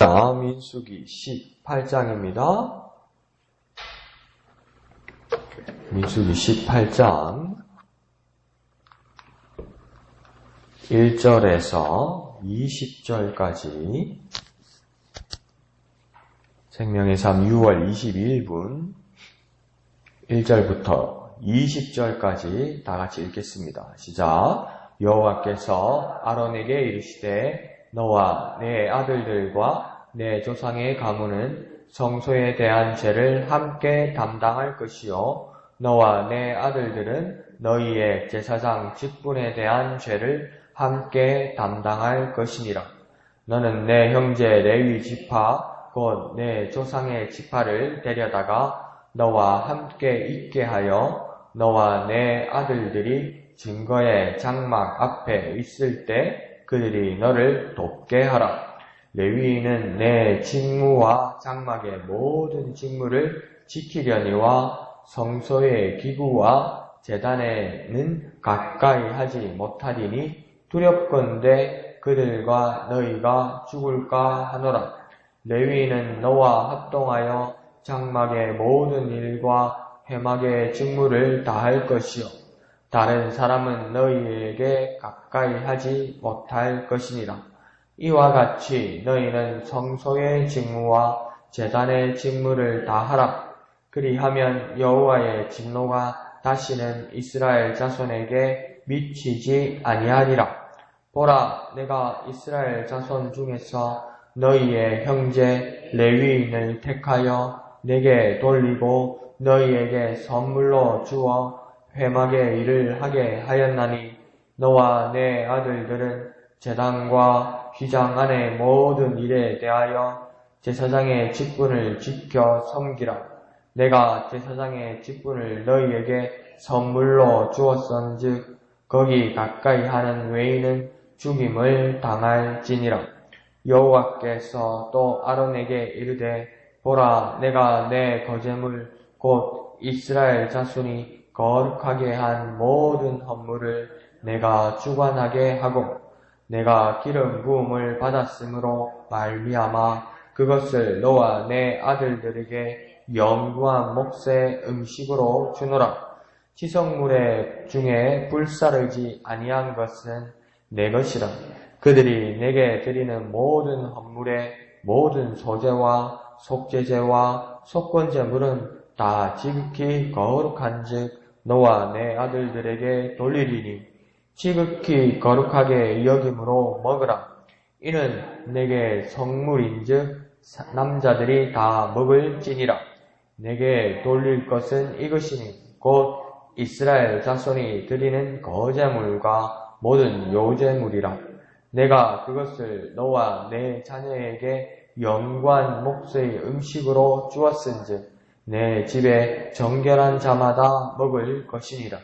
민수기 18장입니다. 민수기 18장 1절에서 20절까지 생명의 삶 6월 22분 1절부터 20절까지 다 같이 읽겠습니다. 시작. 여호와께서 아론에게 이르시되 너와 내 아들들과 내 조상의 가문은 성소에 대한 죄를 함께 담당할 것이요 너와 내 아들들은 너희의 제사장 직분에 대한 죄를 함께 담당할 것이니라. 너는 내 형제 레위 지파 곧 내 조상의 지파를 데려다가 너와 함께 있게 하여 너와 내 아들들이 증거의 장막 앞에 있을 때 그들이 너를 돕게 하라. 레위인은 내 직무와 장막의 모든 직무를 지키려니와 성소의 기구와 제단에는 가까이 하지 못하리니 두렵건대 그들과 너희가 죽을까 하노라. 레위인은 너와 합동하여 장막의 모든 일과 회막의 직무를 다할 것이요 다른 사람은 너희에게 가까이 하지 못할 것이니라. 이와 같이 너희는 성소의 직무와 제단의 직무를 다하라. 그리하면 여호와의 진노가 다시는 이스라엘 자손에게 미치지 아니하리라. 보라, 내가 이스라엘 자손 중에서 너희의 형제 레위인을 택하여 내게 돌리고 너희에게 선물로 주어 회막의 일을 하게 하였나니 너와 내 아들들은 제단과 휘장 안의 모든 일에 대하여 제사장의 직분을 지켜 섬기라. 내가 제사장의 직분을 너희에게 선물로 주었은즉 거기 가까이 하는 외인은 죽임을 당할지니라. 여호와께서 또 아론에게 이르되 보라, 내가 내 거제물 곧 이스라엘 자손이 거룩하게 한 모든 헌물을 내가 주관하게 하고 내가 기름 부음을 받았으므로 말미암아 그것을 너와 내 아들들에게 영구한 몫의 음식으로 주노라. 지성물의 중에 불사르지 아니한 것은 내 것이라. 그들이 내게 드리는 모든 헌물의 모든 소제와 속죄제와 속건제물은 다 지극히 거룩한즉 너와 내 아들들에게 돌리리니 지극히 거룩하게 여김으로 먹으라. 이는 내게 성물인즉 남자들이 다 먹을지니라. 내게 돌릴 것은 이것이니 곧 이스라엘 자손이 드리는 거제물과 모든 요제물이라. 내가 그것을 너와 내 자녀에게 영구한 몫의 음식으로 주었은즉 내 집에 정결한 자마다 먹을 것이니라.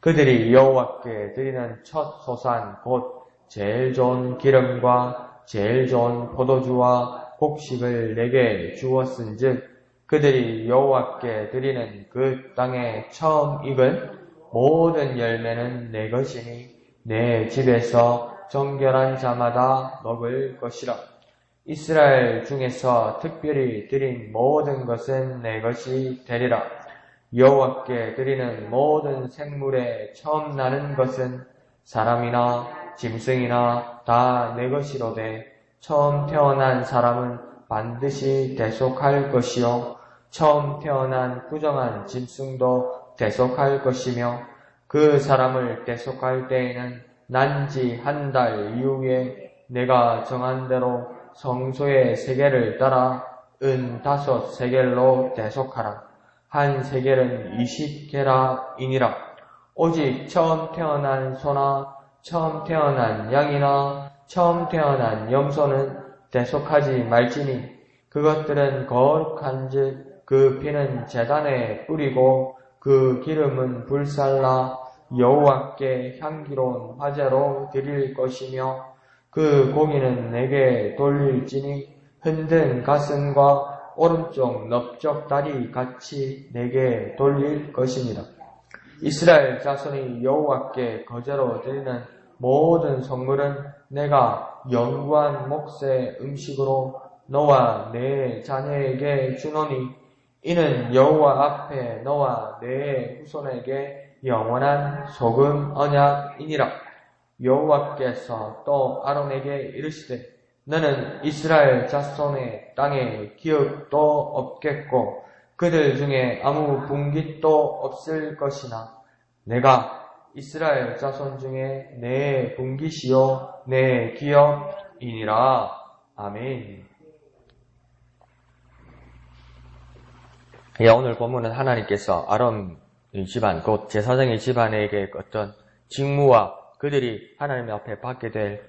그들이 여호와께 드리는 첫 소산 곧 제일 좋은 기름과 제일 좋은 포도주와 곡식을 내게 주었은즉 그들이 여호와께 드리는 그 땅에 처음 익은 모든 열매는 내 것이니 내 집에서 정결한 자마다 먹을 것이라. 이스라엘 중에서 특별히 드린 모든 것은 내 것이 되리라. 여호와께 드리는 모든 생물에 처음 나는 것은 사람이나 짐승이나 다 내 것이로되 처음 태어난 사람은 반드시 대속할 것이요 처음 태어난 부정한 짐승도 대속할 것이며 그 사람을 대속할 때에는 난지 한 달 이후에 내가 정한 대로 성소의 세겔을 따라 은 5세겔로 대속하라. 한 세겔은 20게라이니라. 오직 처음 태어난 소나 처음 태어난 양이나 처음 태어난 염소는 대속하지 말지니 그것들은 거룩한즉 그 피는 제단에 뿌리고 그 기름은 불살라 여호와께 향기로운 화제로 드릴 것이며 그 고기는 내게 돌릴지니 흔든 가슴과 오른쪽 넓적 다리 같이 내게 돌릴 것이니라. 이스라엘 자손이 여호와께 거제로 드리는 모든 성물은 내가 영구한 몫의 음식으로 너와 내 자녀에게 주노니 이는 여호와 앞에 너와 내 후손에게 영원한 소금 언약이니라. 여호와께서 또 아론에게 이르시되 너는 이스라엘 자손의 땅에 기업도 없겠고 그들 중에 아무 분깃도 없을 것이나 내가 이스라엘 자손 중에 내 분깃이요 내 기업이니라. 아멘. 오늘 본문은 하나님께서 아론의 집안, 곧 제사장의 집안에게 어떤 직무와 그들이 하나님 앞에 받게 될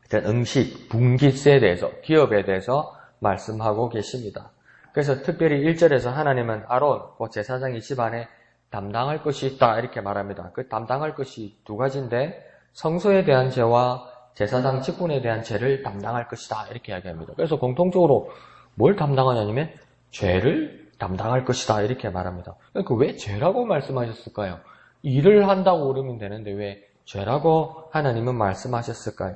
어떤 음식, 분깃에 대해서, 기업에 대해서 말씀하고 계십니다. 그래서 특별히 1절에서 하나님은 아론, 곧 제사장의 집안에 담당할 것이 있다 이렇게 말합니다. 그 담당할 것이 두 가지인데 성소에 대한 죄와 제사장 직분에 대한 죄를 담당할 것이다 이렇게 이야기합니다. 그래서 공통적으로 뭘 담당하냐면 죄를 담당할 것이다 이렇게 말합니다. 그러니까 왜 죄라고 말씀하셨을까요? 일을 한다고 그러면 되는데 왜 죄라고 하나님은 말씀하셨을까요?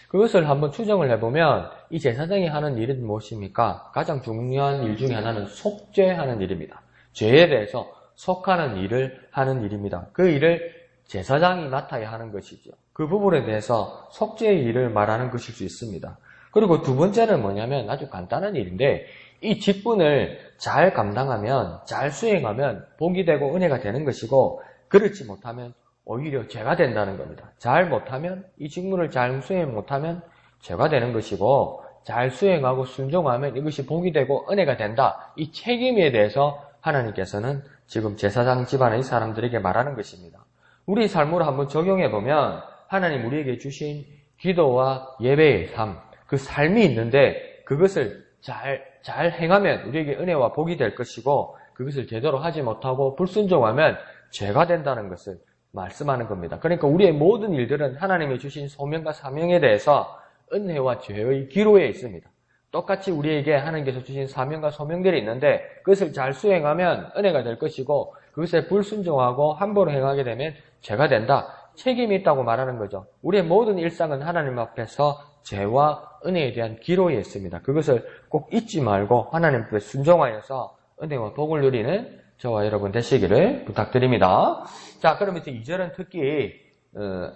그것을 한번 추정을 해보면 이 제사장이 하는 일은 무엇입니까? 가장 중요한 일 중에 하나는 속죄하는 일입니다. 죄에 대해서 속하는 일을 하는 일입니다. 그 일을 제사장이 맡아야 하는 것이죠. 그 부분에 대해서 속죄의 일을 말하는 것일 수 있습니다. 그리고 두 번째는 뭐냐면 아주 간단한 일인데 이 직분을 잘 감당하면, 잘 수행하면 복이 되고 은혜가 되는 것이고 그렇지 못하면 오히려 죄가 된다는 겁니다. 잘 못하면, 이 직무를 잘 수행 못하면 죄가 되는 것이고 잘 수행하고 순종하면 이것이 복이 되고 은혜가 된다. 이 책임에 대해서 하나님께서는 지금 제사장 집안의 사람들에게 말하는 것입니다. 우리 삶으로 한번 적용해보면 하나님 우리에게 주신 기도와 예배의 삶, 그 삶이 있는데 그것을 잘 행하면 우리에게 은혜와 복이 될 것이고 그것을 제대로 하지 못하고 불순종하면 죄가 된다는 것을 말씀하는 겁니다. 그러니까 우리의 모든 일들은 하나님이 주신 소명과 사명에 대해서 은혜와 죄의 기로에 있습니다. 똑같이 우리에게 하나님께서 주신 사명과 소명들이 있는데 그것을 잘 수행하면 은혜가 될 것이고 그것에 불순종하고 함부로 행하게 되면 죄가 된다. 책임이 있다고 말하는 거죠. 우리의 모든 일상은 하나님 앞에서 죄와 은혜에 대한 기로에 있습니다. 그것을 꼭 잊지 말고 하나님 앞에 순종하여서 은혜와 복을 누리는 저와 여러분 되시기를 부탁드립니다. 자, 그러면 이제 2절은 특히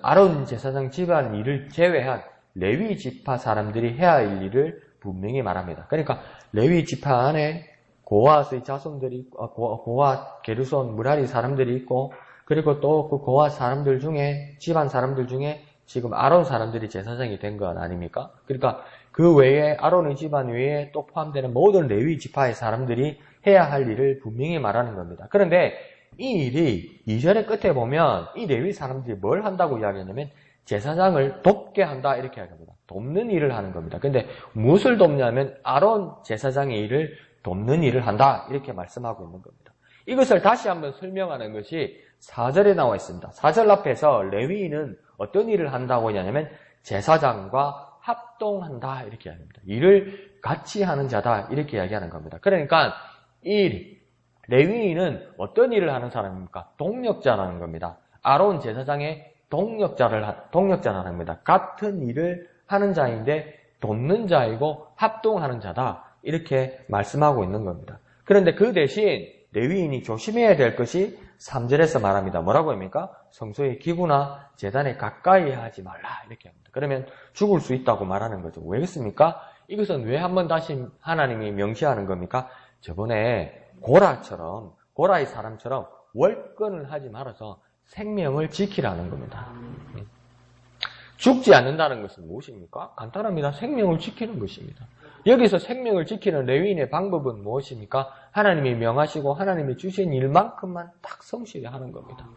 아론 제사장 집안 일을 제외한 레위 지파 사람들이 해야 할 일을 분명히 말합니다. 그러니까 레위 지파 안에 고핫의 자손들이 고핫, 게르손, 무라리 사람들이 있고 그리고 또 그 고핫 사람들 중에 집안 사람들 중에 지금 아론 사람들이 제사장이 된 것 아닙니까? 그러니까 그 외에 아론의 집안 외에 또 포함되는 모든 레위 지파의 사람들이 해야 할 일을 분명히 말하는 겁니다. 그런데 이 일이 2절의 끝에 보면 이 레위 사람들이 뭘 한다고 이야기하냐면 제사장을 돕게 한다 이렇게 이야기합니다. 돕는 일을 하는 겁니다. 근데 무엇을 돕냐면 아론 제사장의 일을 돕는 일을 한다 이렇게 말씀하고 있는 겁니다. 이것을 다시 한번 설명하는 것이 4절에 나와 있습니다. 4절 앞에서 레위인은 어떤 일을 한다고 하냐면 제사장과 합동한다 이렇게 이야기합니다. 일을 같이 하는 자다 이렇게 이야기하는 겁니다. 그러니까 이 레위인은 어떤 일을 하는 사람입니까? 동력자라는 겁니다. 아론 제사장의 동력자라는 겁니다. 같은 일을 하는 자인데 돕는 자이고 합동하는 자다 이렇게 말씀하고 있는 겁니다. 그런데 그 대신 레위인이 조심해야 될 것이 3절에서 말합니다. 뭐라고 합니까? 성소의 기구나 제단에 가까이 하지 말라 이렇게 합니다. 그러면 죽을 수 있다고 말하는 거죠. 왜 그렇습니까? 이것은 왜 한 번 다시 하나님이 명시하는 겁니까? 저번에 고라의 사람처럼 월권을 하지 말아서 생명을 지키라는 겁니다. 죽지 않는다는 것은 무엇입니까? 간단합니다. 생명을 지키는 것입니다. 여기서 생명을 지키는 레위인의 방법은 무엇입니까? 하나님이 명하시고 하나님이 주신 일만큼만 딱 성실히 하는 겁니다.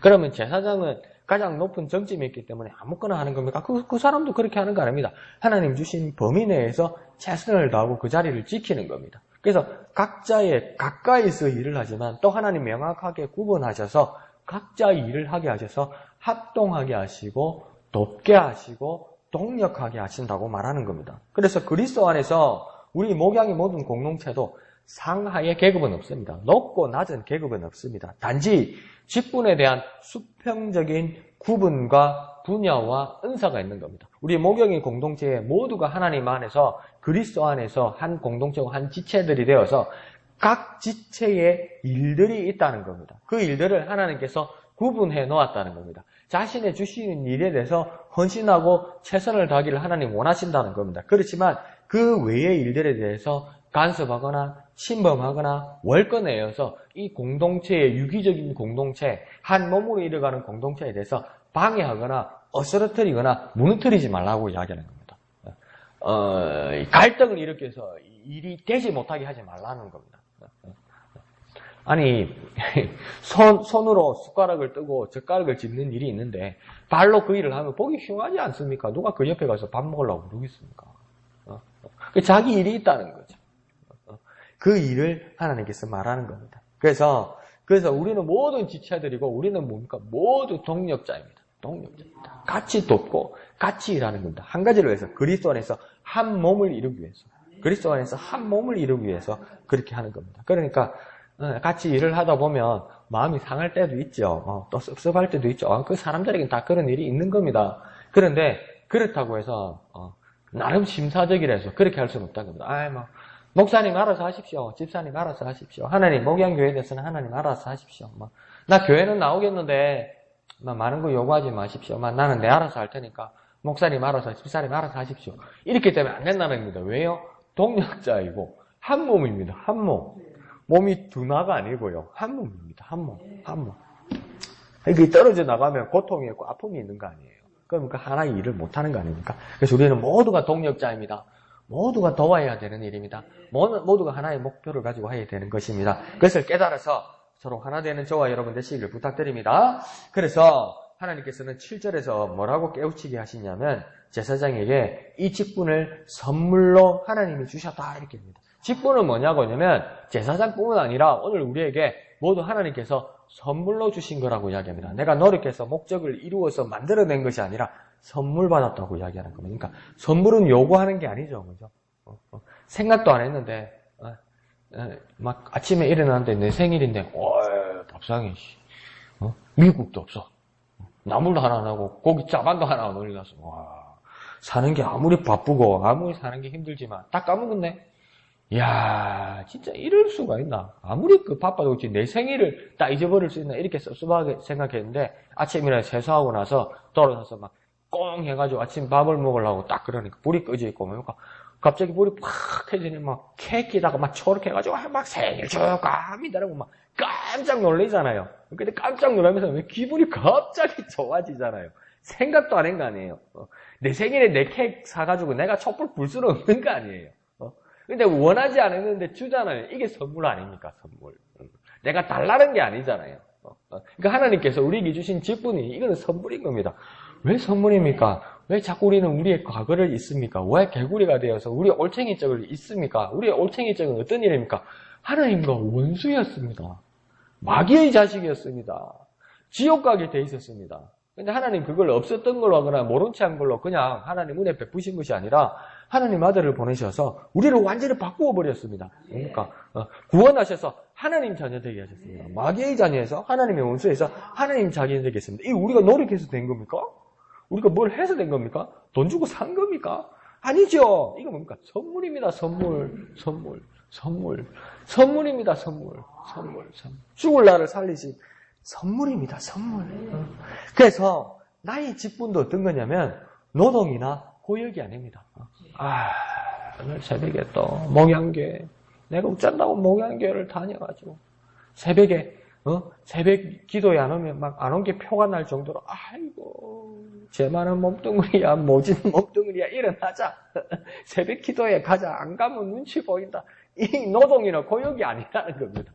그러면 제사장은 가장 높은 정점이 있기 때문에 아무거나 하는 겁니까? 그 사람도 그렇게 하는 거 아닙니다. 하나님 주신 범위 내에서 최선을 다하고 그 자리를 지키는 겁니다. 그래서 각자의 가까이서 일을 하지만 또 하나님 명확하게 구분하셔서 각자의 일을 하게 하셔서 합동하게 하시고 돕게 하시고 동력하게 하신다고 말하는 겁니다. 그래서 그리스도 안에서 우리 목양의 모든 공동체도 상하의 계급은 없습니다. 높고 낮은 계급은 없습니다. 단지 직분에 대한 수평적인 구분과 분야와 은사가 있는 겁니다. 우리 목영의 공동체에 모두가 하나님 안에서 그리스도 안에서 한 공동체와 한 지체들이 되어서 각 지체의 일들이 있다는 겁니다. 그 일들을 하나님께서 구분해 놓았다는 겁니다. 자신의 주시는 일에 대해서 헌신하고 최선을 다하기를 하나님 원하신다는 겁니다. 그렇지만 그 외의 일들에 대해서 간섭하거나 침범하거나 월권내어서 이 공동체의 유기적인 공동체, 한 몸으로 이뤄가는 공동체에 대해서 방해하거나 어스러뜨리거나 무너뜨리지 말라고 이야기하는 겁니다. 갈등을 일으켜서 일이 되지 못하게 하지 말라는 겁니다. 아니 손으로 숟가락을 뜨고 젓가락을 짚는 일이 있는데 발로 그 일을 하면 보기 흉하지 않습니까? 누가 그 옆에 가서 밥 먹으려고 그러겠습니까? 자기 일이 있다는 거죠. 그 일을 하나님께서 말하는 겁니다. 그래서 우리는 모든 지체들이고 우리는 뭡니까? 모두 동력자입니다. 동력자입니다. 같이 돕고 같이 일하는 겁니다. 한 가지를 위해서 그리스도 안에서 한 몸을 이루기 위해서 그리스도 안에서 한 몸을 이루기 위해서 그렇게 하는 겁니다. 그러니까 같이 일을 하다 보면 마음이 상할 때도 있죠. 또 섭섭할 때도 있죠. 그 사람들에게는 다 그런 일이 있는 겁니다. 그런데 그렇다고 해서 나름 심사적이라 해서 그렇게 할 수는 없다는 겁니다. 목사님 알아서 하십시오. 집사님 알아서 하십시오. 하나님 목양교회에 대해서는 하나님 알아서 하십시오. 나 교회는 나오겠는데 많은 거 요구하지 마십시오. 나는 내 알아서 할 테니까 목사님 알아서 집사님 알아서 하십시오. 이렇게 되면 안 된다는 겁니다. 왜요? 동력자이고 한 몸입니다. 한 몸. 몸이 둔화가 아니고요. 한 몸입니다. 한 몸. 한 몸. 이게 떨어져 나가면 고통이 있고 아픔이 있는 거 아니에요. 그러니까 하나의 일을 못하는 거 아닙니까? 그래서 우리는 모두가 동력자입니다. 모두가 도와야 되는 일입니다. 모두가 하나의 목표를 가지고 해야 되는 것입니다. 그것을 깨달아서 서로 하나 되는 저와 여러분 되시기를 부탁드립니다. 그래서 하나님께서는 7절에서 뭐라고 깨우치게 하시냐면 제사장에게 이 직분을 선물로 하나님이 주셨다 이렇게 합니다. 직분은 뭐냐고 하냐면 제사장뿐만 아니라 오늘 우리에게 모두 하나님께서 선물로 주신 거라고 이야기합니다. 내가 노력해서 목적을 이루어서 만들어낸 것이 아니라 선물 받았다고 이야기하는 겁니다. 그러니까 선물은 요구하는 게 아니죠. 그죠? 생각도 안 했는데 막 아침에 일어났는데 내 생일인데 밥상에 미국도 없어. 나물도 하나 안 하고 고기 짜반도 하나 안 올려놨어. 사는 게 아무리 바쁘고 아무리 사는 게 힘들지만 딱 까먹었네. 이야, 진짜 이럴 수가 있나? 아무리 바빠도 그렇지 내 생일을 딱 잊어버릴 수 있나? 이렇게 섭섭하게 생각했는데 아침이나 세수하고 나서 돌아서서 막 꽁 해가지고 아침 밥을 먹으려고 딱 그러니까 불이 꺼져 있고 그러니까 갑자기 불이 팍 켜지니 막 케이크에다가 막 초록 해가지고 막 생일 축하합니다라고 막 깜짝 놀라잖아요. 근데 깜짝 놀라면서 왜 기분이 갑자기 좋아지잖아요. 생각도 안 한 거 아니에요. 내 생일에 내 케이크 사가지고 내가 촛불 불 수는 없는 거 아니에요. 근데 원하지 않았는데 주잖아요. 이게 선물 아닙니까? 선물. 내가 달라는 게 아니잖아요. 그러니까 하나님께서 우리에게 주신 직분이 이거는 선물인 겁니다. 왜 선물입니까? 왜 자꾸 우리는 우리의 과거를 잊습니까? 왜 개구리가 되어서 우리의 올챙이적을 잊습니까? 우리의 올챙이적은 어떤 일입니까? 하나님과 원수였습니다. 마귀의 자식이었습니다. 지옥 가게 돼 있었습니다. 근데 하나님 그걸 없었던 걸로 하거나 모른 채 한 걸로 그냥 하나님 은혜 베푸신 것이 아니라 하나님 아들을 보내셔서 우리를 완전히 바꾸어 버렸습니다. 그러니까 구원하셔서 하나님 자녀 되게 하셨습니다. 마귀의 자녀에서 하나님의 원수에서 하나님 자녀 되게 했습니다. 이거 우리가 노력해서 된 겁니까? 우리가 뭘 해서 된 겁니까? 돈 주고 산 겁니까? 아니죠. 이거 뭡니까? 선물입니다. 선물입니다. 선물. 죽을 나를 살리신 선물입니다. 선물. 그래서 나의 직분도 어떤 거냐면 노동이나 고역이 아닙니다. 오늘 새벽에 또 목양교회 내가 웃잔다고 목양교회를 다녀가지고 새벽에 새벽 기도에 안 오면 막 안 온 게 표가 날 정도로 아이고 제 많은 몸뚱이야 모진 몸뚱이야 일어나자 새벽 기도에 가자 안 가면 눈치 보인다. 이 노동이나 고역이 아니라는 겁니다.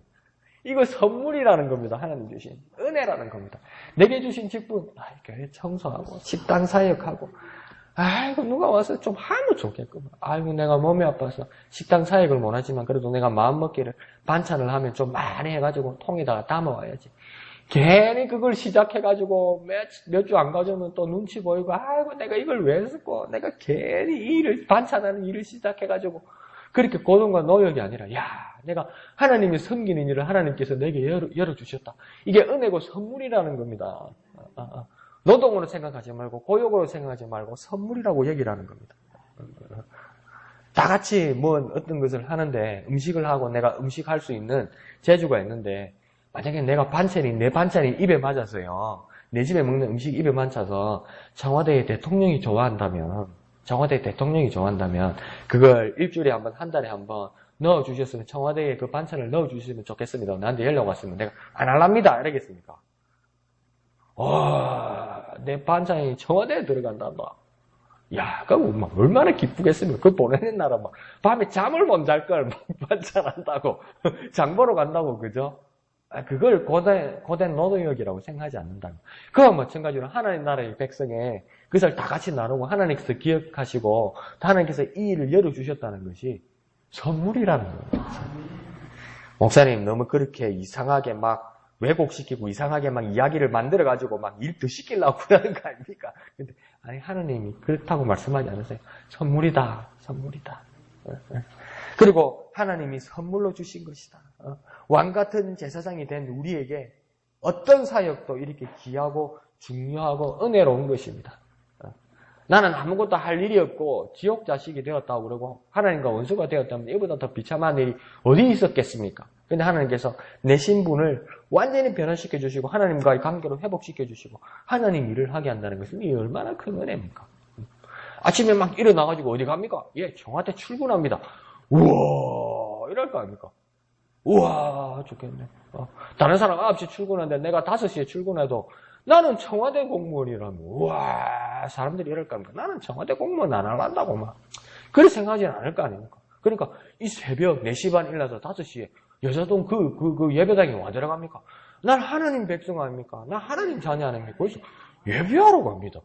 이거 선물이라는 겁니다. 하나님 주신 은혜라는 겁니다. 내게 주신 직분 교회 청소하고 식당 사역하고 아이고 누가 와서 좀 하면 좋겠구만. 아이고 내가 몸이 아파서 식당 사역을 못하지만 그래도 내가 마음먹기를 반찬을 하면 좀 많이 해가지고 통에다가 담아와야지. 괜히 그걸 시작해가지고 몇 주 안 가져오면 또 눈치 보이고 아이고 내가 이걸 왜 했고 내가 괜히 일을 반찬하는 일을 시작해가지고 그렇게 고통과 노역이 아니라 내가 하나님이 섬기는 일을 하나님께서 내게 열어주셨다. 이게 은혜고 선물이라는 겁니다. 노동으로 생각하지 말고 고용으로 생각하지 말고 선물이라고 얘기라는 겁니다. 다 같이 어떤 것을 하는데 음식을 하고 내가 음식할 수 있는 재주가 있는데 만약에 내 반찬이 입에 맞아서요. 내 집에 먹는 음식이 입에 맞아서 청와대 대통령이 좋아한다면 그걸 일주일에 한 번, 한 달에 한 번 넣어주셨으면 청와대에 그 반찬을 넣어주시면 좋겠습니다. 나한테 연락 왔으면 내가 안 할랍니다. 이러겠습니까? 내 반찬이 청와대에 들어간단다. 야, 그럼 얼마나 기쁘겠습니까? 그걸 보내는 나라 밤에 잠을 못 잘 걸 반찬 한다고 장 보러 간다고 그죠? 그걸 고된 노동력이라고 생각하지 않는다. 그와 마찬가지로 하나님 나라의 백성의 그것을 다 같이 나누고 하나님께서 기억하시고 하나님께서 이 일을 열어주셨다는 것이 선물이라는 거예요. 목사님 너무 그렇게 이상하게 왜곡시키고 이상하게 이야기를 만들어가지고 일 더 시키려고 그러는 거 아닙니까? 근데 아니 하나님이 그렇다고 말씀하지 않으세요. 선물이다. 그리고 하나님이 선물로 주신 것이다. 왕같은 제사장이 된 우리에게 어떤 사역도 이렇게 귀하고 중요하고 은혜로운 것입니다. 나는 아무것도 할 일이 없고 지옥 자식이 되었다고 그러고 하나님과 원수가 되었다면 이보다 더 비참한 일이 어디 있었겠습니까? 근데 하나님께서 내 신분을 완전히 변화시켜 주시고 하나님과의 관계로 회복시켜 주시고 하나님 일을 하게 한다는 것은 이 얼마나 큰 은혜입니까? 아침에 일어나가지고 어디 갑니까? 청와대 출근합니다. 우와 이럴 거 아닙니까? 우와 좋겠네. 다른 사람 9시 출근하는데 내가 5시에 출근해도 나는 청와대 공무원이라면 우와 사람들이 이럴 거 아닙니까? 나는 청와대 공무원 안 한다고 그렇게 생각하지는 않을 거 아닙니까? 그러니까 이 새벽 4시 반 일어나서 5시에 여자동 그 예배당에 와 들어갑니까? 난 하나님 백성 아닙니까? 난 하나님 자녀 아닙니까? 그래서 예배하러 갑니다.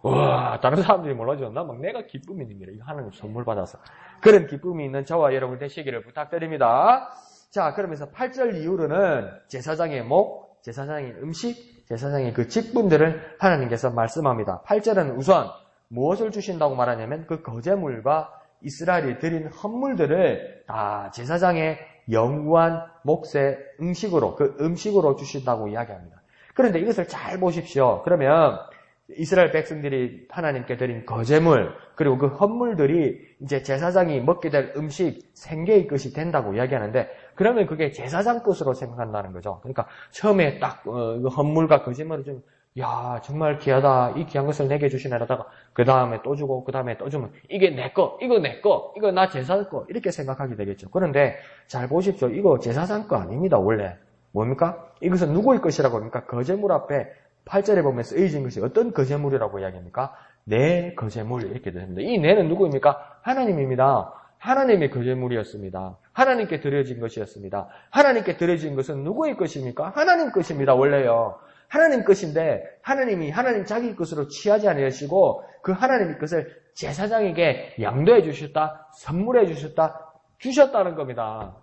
와, 다른 사람들이 몰라죠. 내가 기쁨이 있는 게 하나님 선물 받아서. 그런 기쁨이 있는 저와 여러분 되시기를 부탁드립니다. 자, 그러면서 8절 이후로는 제사장의 목, 제사장의 음식, 제사장의 그 직분들을 하나님께서 말씀합니다. 8절은 우선 무엇을 주신다고 말하냐면 그 거제물과 이스라엘이 드린 헌물들을 다 제사장의 영구한 몫의 음식으로 주신다고 이야기합니다. 그런데 이것을 잘 보십시오. 그러면 이스라엘 백성들이 하나님께 드린 거제물 그리고 그 헌물들이 이제 제사장이 먹게 될 음식 생계의 것이 된다고 이야기하는데 그러면 그게 제사장 것으로 생각한다는 거죠. 그러니까 처음에 딱 헌물과 거제물을 좀 정말 귀하다. 이 귀한 것을 내게 주시네 하다가 그 다음에 또 주고 그 다음에 또 주면 이게 내 거, 이거 내 거, 이거 나 제사 거 이렇게 생각하게 되겠죠. 그런데 잘 보십시오. 이거 제사장 거 아닙니다. 원래 뭡니까? 이것은 누구의 것이라고 합니까? 거제물 앞에 8절에 보면 쓰여진 것이 어떤 거제물이라고 이야기합니까? 내 거제물 이렇게 됩니다. 이 내는 누구입니까? 하나님입니다. 하나님의 거제물이었습니다. 하나님께 드려진 것이었습니다. 하나님께 드려진 것은 누구의 것입니까? 하나님 것입니다. 원래요. 하나님 것인데 하나님이 하나님 자기 것으로 취하지 아니하시고 그 하나님의 것을 제사장에게 양도해 주셨다, 선물해 주셨다는 겁니다.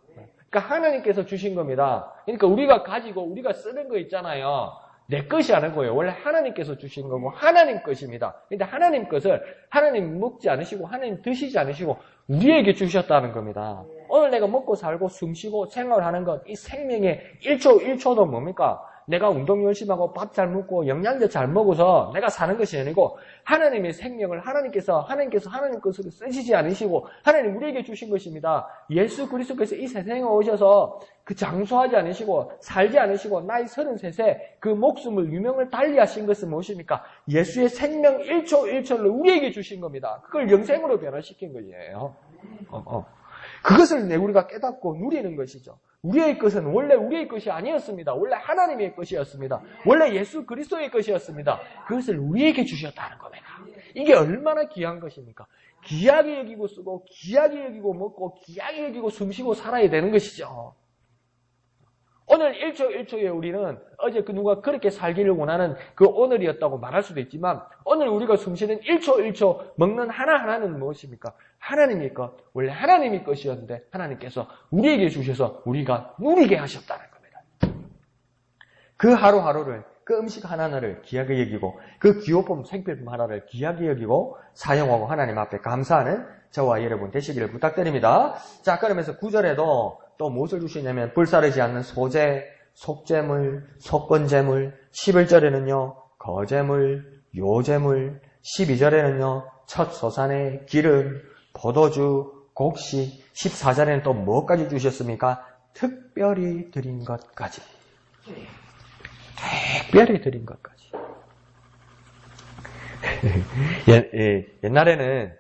그러니까 하나님께서 주신 겁니다. 그러니까 우리가 가지고 우리가 쓰는 거 있잖아요. 내 것이 아니고요. 원래 하나님께서 주신 거고 하나님 것입니다. 그런데 하나님 것을 하나님 먹지 않으시고 하나님 드시지 않으시고 우리에게 주셨다는 겁니다. 오늘 내가 먹고 살고 숨쉬고 생활하는 것, 이 생명의 1초도 뭡니까? 내가 운동 열심히 하고 밥 잘 먹고 영양제 잘 먹어서 내가 사는 것이 아니고 하나님의 생명을 하나님께서 하나님 것으로 쓰시지 않으시고 하나님 우리에게 주신 것입니다. 예수 그리스도께서 이 세상에 오셔서 그 장수하지 않으시고 살지 않으시고 나이 33세 그 목숨을 유명을 달리하신 것은 무엇입니까? 예수의 생명 1초를 우리에게 주신 겁니다. 그걸 영생으로 변화시킨 거예요. 그것을 우리가 깨닫고 누리는 것이죠. 우리의 것은 원래 우리의 것이 아니었습니다. 원래 하나님의 것이었습니다. 원래 예수 그리스도의 것이었습니다. 그것을 우리에게 주셨다는 겁니다. 이게 얼마나 귀한 것입니까? 귀하게 여기고 쓰고 귀하게 여기고 먹고 귀하게 여기고 숨쉬고 살아야 되는 것이죠. 오늘 1초에 우리는 어제 누가 그렇게 살기를 원하는 그 오늘이었다고 말할 수도 있지만 오늘 우리가 숨쉬는 1초 먹는 하나하나는 무엇입니까? 하나님의 것, 원래 하나님의 것이었는데 하나님께서 우리에게 주셔서 우리가 누리게 하셨다는 겁니다. 그 하루하루를, 그 음식 하나하나를 귀하게 여기고 그 기호품, 생필품 하나를 귀하게 여기고 사용하고 하나님 앞에 감사하는 저와 여러분 되시기를 부탁드립니다. 자, 그러면서 9절에도 또 무엇을 주시냐면 불사르지 않는 소재, 속재물, 속건재물, 11절에는요 거제물, 요제물, 12절에는요, 첫 소산의 기름, 포도주, 곡식, 14절에는 또 뭐까지 주셨습니까? 특별히 드린 것까지. 특별히 드린 것까지. 옛날에는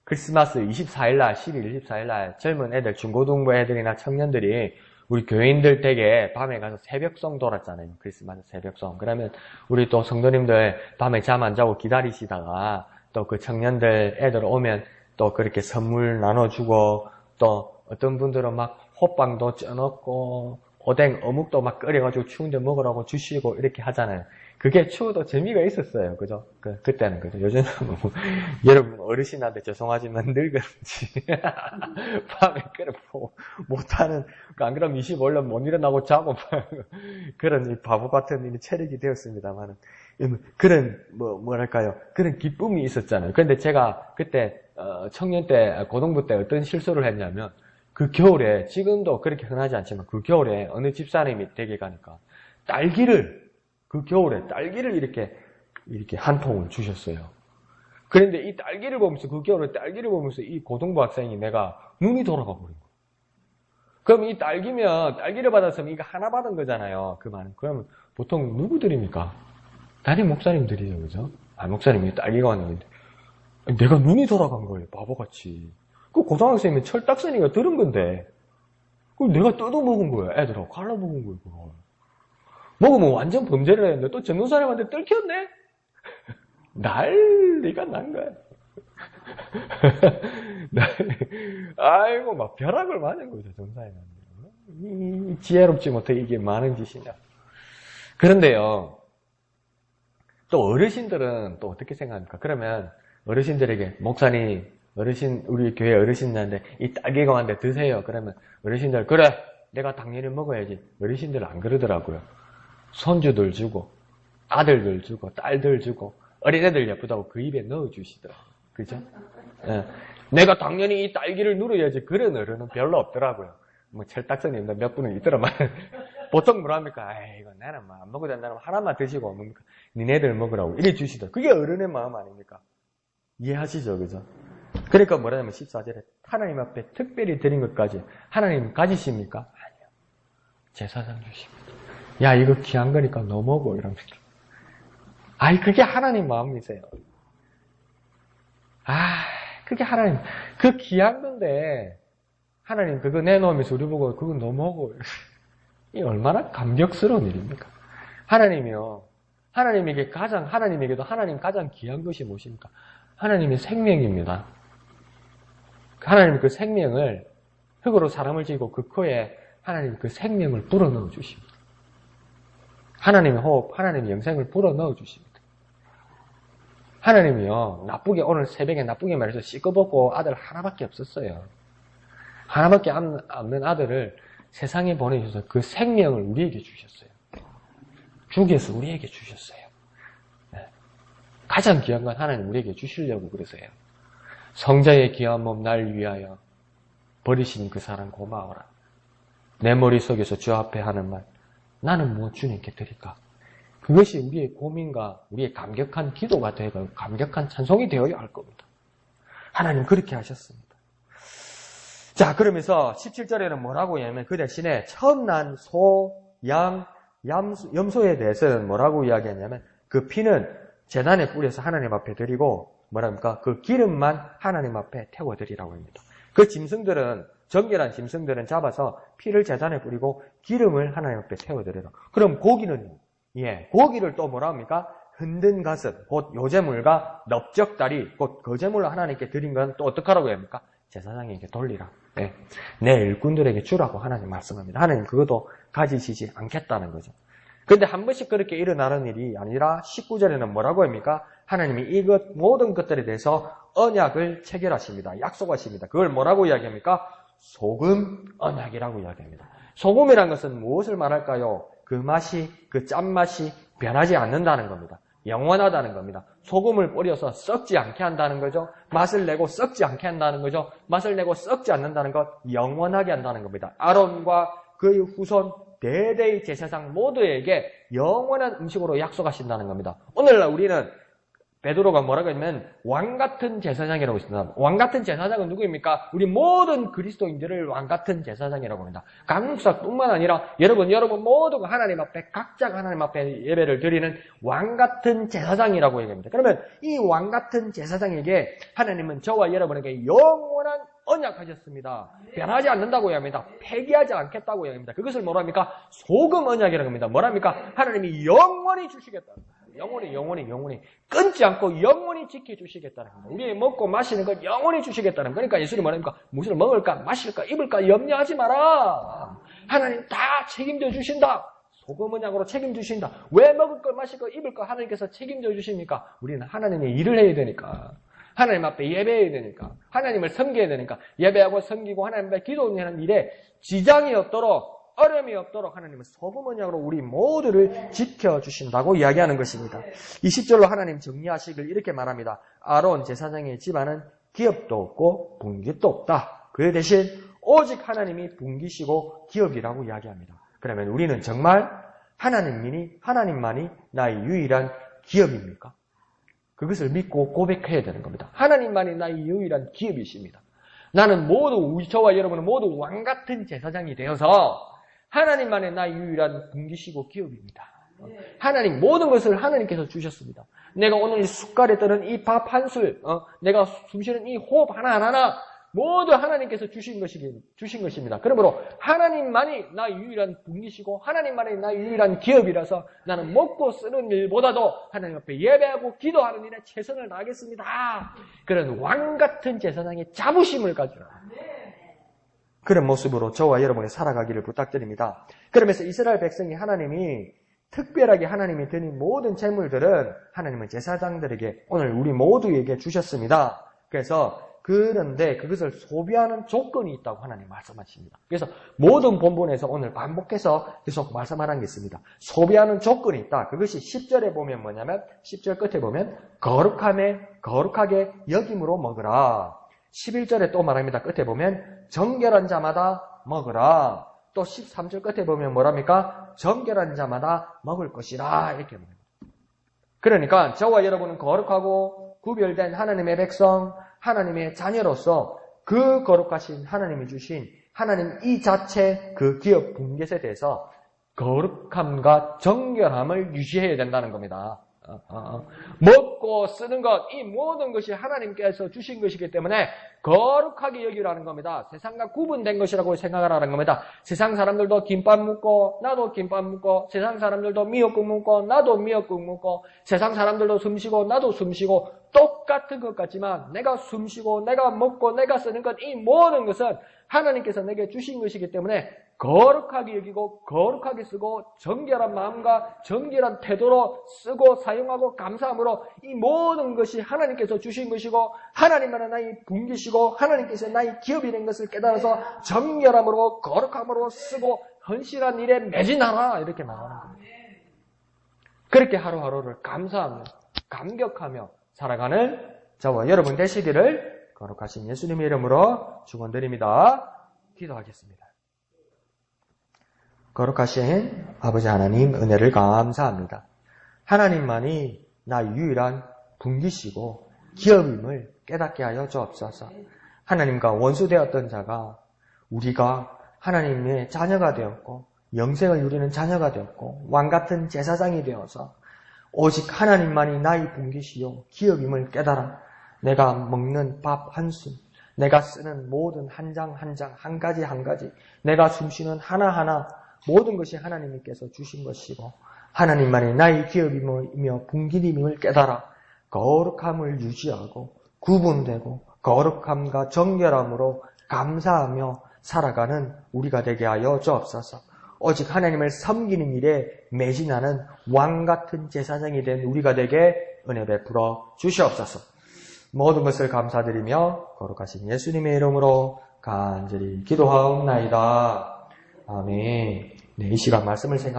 크리스마스 24일날, 12일 24일날 젊은 애들, 중고등부 애들이나 청년들이 우리 교인들 댁에 밤에 가서 새벽송 돌았잖아요. 크리스마스 새벽송. 그러면 우리 또 성도님들 밤에 잠 안 자고 기다리시다가 또 그 청년들 애들 오면 또 그렇게 선물 나눠주고 또 어떤 분들은 막 호빵도 쪄놓고 오뎅, 어묵도 막 끓여가지고 추운데 먹으라고 주시고 이렇게 하잖아요. 그게 추워도 재미가 있었어요. 그죠? 그때는 그죠? 요즘은 뭐, 여러분 어르신한테 죄송하지만 늙은지 밤에 끓여보고 못하는, 안 그러면 25년 못 일어나고 자고 그런 이 바보 같은 체력이 되었습니다만 그런 뭐랄까요? 그런 기쁨이 있었잖아요. 그런데 제가 그때 청년 때 고등부 때 어떤 실수를 했냐면 그 겨울에, 지금도 그렇게 흔하지 않지만 그 겨울에 어느 집사님이 댁에 가니까 그 겨울에 딸기를 이렇게 한 통을 주셨어요. 그런데 이 딸기를 보면서, 그 겨울에 딸기를 보면서 이 고등부 학생이 내가 눈이 돌아가 버린 거예요. 그럼 이 딸기를 받았으면 이거 하나 받은 거잖아요. 그러면 보통 누구 드립니까? 담임 목사님 드리죠, 그죠? 목사님이 딸기가 왔는데 내가 눈이 돌아간 거예요, 바보같이. 그 고등학생이면 철딱선이가 들은 건데, 그걸 내가 뜯어먹은 거예요. 애들하고 갈라먹은 거예요, 그걸. 먹으면 완전 범죄를 했는데, 또 전도사님한테 뜯겼네? 난리가 난 거야. 아이고, 막 벼락을 맞은 거죠, 전도사님한테. 지혜롭지 못해 이게 많은 짓이냐. 그런데요, 또 어르신들은 또 어떻게 생각합니까? 그러면 어르신들에게, 목사님, 우리 교회 어르신들한테 이 딸기가 왔는데 드세요. 그러면 어르신들, 그래, 내가 당연히 먹어야지. 어르신들 안 그러더라고요. 손주들 주고, 아들들 주고, 딸들 주고, 어린애들 예쁘다고 그 입에 넣어주시더라고요. 그죠? 예. 내가 당연히 이 딸기를 누려야지. 그런 어른은 별로 없더라고요. 뭐 철딱선이 몇 분은 있더라만. 보통 뭐랍니까? 이거 나는 안 먹어도 된다면 하나만 드시고, 뭡니까? 니네들 먹으라고 이래 주시더라고요. 그게 어른의 마음 아닙니까? 이해하시죠? 그죠? 그러니까 뭐라냐면 14절에 하나님 앞에 특별히 드린 것까지 하나님 가지십니까? 아니요. 제사장 주십니다. 야, 이거 귀한 거니까 너 먹어. 이럽니다. 그게 하나님 마음이세요. 그게 하나님, 그 귀한 건데 하나님 그거 내놓으면서 우리 보고 그거 너 먹어. 이 얼마나 감격스러운 일입니까? 하나님이요. 하나님에게도 하나님 가장 귀한 것이 무엇입니까? 하나님의 생명입니다. 하나님 그 생명을, 흙으로 사람을 지고 그 코에 하나님 그 생명을 불어넣어 주십니다. 하나님의 호흡, 하나님의 영생을 불어넣어 주십니다. 하나님이요, 오늘 새벽에 나쁘게 말해서 씻어먹고 아들 하나밖에 없었어요. 하나밖에 없는 아들을 세상에 보내주셔서 그 생명을 우리에게 주셨어요. 죽여서 우리에게 주셨어요. 가장 귀한 건 하나님 우리에게 주시려고 그러세요. 성자의 귀한 몸 날 위하여 버리신 그 사랑 고마워라. 내 머릿속에서 주 앞에 하는 말, 나는 뭐 주님께 드릴까? 그것이 우리의 고민과 우리의 감격한 기도가 되고 감격한 찬송이 되어야 할 겁니다. 하나님 그렇게 하셨습니다. 자, 그러면서 17절에는 뭐라고 하냐면 그 대신에 처음 난 소, 양, 염소에 대해서는 뭐라고 이야기했냐면 그 피는 제단에 뿌려서 하나님 앞에 드리고 뭐랍니까? 그 기름만 하나님 앞에 태워드리라고 합니다. 그 짐승들은, 정결한 짐승들은 잡아서 피를 제단에 뿌리고 기름을 하나님 앞에 태워드리라. 그럼 고기는, 고기를 또 뭐라 합니까? 흔든 가슴, 곧 요제물과 넓적다리, 곧 거제물로 하나님께 드린 건 또 어떡하라고 합니까? 제사장에게 돌리라. 내 일꾼들에게 주라고 하나님 말씀합니다. 하나님 그것도 가지시지 않겠다는 거죠. 근데 한 번씩 그렇게 일어나는 일이 아니라 19절에는 뭐라고 합니까? 하나님이 모든 것들에 대해서 언약을 체결하십니다. 약속하십니다. 그걸 뭐라고 이야기합니까? 소금 언약이라고 이야기합니다. 소금이란 것은 무엇을 말할까요? 그 맛이, 그 짠맛이 변하지 않는다는 겁니다. 영원하다는 겁니다. 소금을 뿌려서 썩지 않게 한다는 거죠. 맛을 내고 썩지 않게 한다는 거죠. 맛을 내고 썩지 않는다는 것, 영원하게 한다는 겁니다. 아론과 그의 후손 대대의 제사장 모두에게 영원한 음식으로 약속하신다는 겁니다. 오늘날 우리는 베드로가 뭐라고 했냐면 왕같은 제사장이라고 했습니다. 왕같은 제사장은 누구입니까? 우리 모든 그리스도인들을 왕같은 제사장이라고 합니다. 강목사뿐만 아니라 여러분 모두가 하나님 앞에 각자가 하나님 앞에 예배를 드리는 왕같은 제사장이라고 얘기합니다. 그러면 이 왕같은 제사장에게 하나님은 저와 여러분에게 영원한 언약하셨습니다. 변하지 않는다고 얘기합니다. 폐기하지 않겠다고 얘기합니다. 그것을 뭐랍니까? 소금 언약이라고 합니다. 뭐랍니까? 하나님이 영원히 주시겠다. 영원히 끊지 않고 영원히 지켜주시겠다는 겁니다. 우리 먹고 마시는 것 영원히 주시겠다는 겁니다. 그러니까 예수님 뭐랍니까? 무엇을 먹을까 마실까 입을까 염려하지 마라. 하나님 다 책임져 주신다. 소금 언약으로 책임주신다. 왜 먹을 걸 마실 걸 입을 걸 하나님께서 책임져 주십니까? 우리는 하나님의 일을 해야 되니까. 하나님 앞에 예배해야 되니까. 하나님을 섬겨야 되니까. 예배하고 섬기고 하나님 앞에 기도하는 일에 지장이 없도록 어려움이 없도록 하나님은 소금 언약으로 우리 모두를 지켜주신다고 이야기하는 것입니다. 20절로 하나님 정리하시길 이렇게 말합니다. 아론 제사장의 집안은 기업도 없고 분깃도 없다. 그 대신 오직 하나님이 분깃이고 기업이라고 이야기합니다. 그러면 우리는 정말 하나님만이 나의 유일한 기업입니까? 그것을 믿고 고백해야 되는 겁니다. 하나님만이 나의 유일한 기업이십니다. 나는 저와 여러분은 모두 왕같은 제사장이 되어서 하나님만의 나의 유일한 분깃이고 기업입니다. 하나님 모든 것을 하나님께서 주셨습니다. 내가 오늘 이 숟갈에 떠는 이 밥 한 술, 내가 숨쉬는 이 호흡 하나하나 모두 하나님께서 주신 것입니다. 그러므로 하나님만이 나의 유일한 분깃이고 하나님만이 나의 유일한 기업이라서 나는 먹고 쓰는 일보다도 하나님 앞에 예배하고 기도하는 일에 최선을 다하겠습니다. 그런 왕같은 제사장의 자부심을 가지라. 그런 모습으로 저와 여러분이 살아가기를 부탁드립니다. 그러면서 이스라엘 백성이 하나님이 특별하게 하나님이 드린 모든 재물들은 하나님은 제사장들에게 오늘 우리 모두에게 주셨습니다. 그런데 그것을 소비하는 조건이 있다고 하나님 말씀하십니다. 그래서 모든 본문에서 오늘 반복해서 계속 말씀하는 게 있습니다. 소비하는 조건이 있다. 그것이 10절에 보면 뭐냐면 10절 끝에 보면 거룩하게 여김으로 먹으라. 11절에 또 말합니다. 끝에 보면 정결한 자마다 먹으라. 또 13절 끝에 보면 뭐랍니까? 정결한 자마다 먹을 것이라. 이렇게 말합니다. 그러니까 저와 여러분은 거룩하고 구별된 하나님의 백성, 하나님의 자녀로서 그 거룩하신 하나님이 주신 하나님 이 자체 그 기업 분깃에 대해서 거룩함과 정결함을 유지해야 된다는 겁니다. 먹고 쓰는 것, 이 모든 것이 하나님께서 주신 것이기 때문에 거룩하게 여기라는 겁니다. 세상과 구분된 것이라고 생각을 하는 겁니다. 세상 사람들도 김밥 먹고 나도 김밥 먹고, 세상 사람들도 미역국 먹고 나도 미역국 먹고, 세상 사람들도 숨쉬고 나도 숨쉬고 똑같은 것 같지만 내가 숨쉬고 내가 먹고 내가 쓰는 것, 이 모든 것은 하나님께서 내게 주신 것이기 때문에 거룩하게 여기고 거룩하게 쓰고 정결한 마음과 정결한 태도로 쓰고 사용하고 감사함으로 이 모든 것이 하나님께서 주신 것이고 하나님만은 나의 분깃이고 하나님께서 나의 기업이 된 것을 깨달아서 정결함으로 거룩함으로 쓰고 헌신한 일에 매진하라 이렇게 말하는 겁니다. 그렇게 하루하루를 감사하며 감격하며 살아가는 저와 여러분 되시기를 거룩하신 예수님의 이름으로 축원드립니다. 기도하겠습니다. 거룩하신 아버지 하나님 은혜를 감사합니다. 하나님만이 나의 유일한 분깃이고 기업임을 깨닫게 하여 주옵소서. 하나님과 원수되었던 자가 우리가 하나님의 자녀가 되었고 영생을 누리는 자녀가 되었고 왕같은 제사장이 되어서 오직 하나님만이 나의 분깃이요 기업임을 깨달아 내가 먹는 밥 한 술, 내가 쓰는 모든 한 장 한 장, 한 가지 한 가지, 내가 숨쉬는 하나하나 모든 것이 하나님께서 주신 것이고 하나님만이 나의 기업이며 분깃임을 깨달아 거룩함을 유지하고 구분되고 거룩함과 정결함으로 감사하며 살아가는 우리가 되게 하여 주옵소서. 오직 하나님을 섬기는 일에 매진하는 왕같은 제사장이 된 우리가 되게 은혜 베풀어 주시옵소서. 모든 것을 감사드리며 거룩하신 예수님의 이름으로 간절히 기도하옵나이다. 아멘. 네, 이 시간 말씀을 생각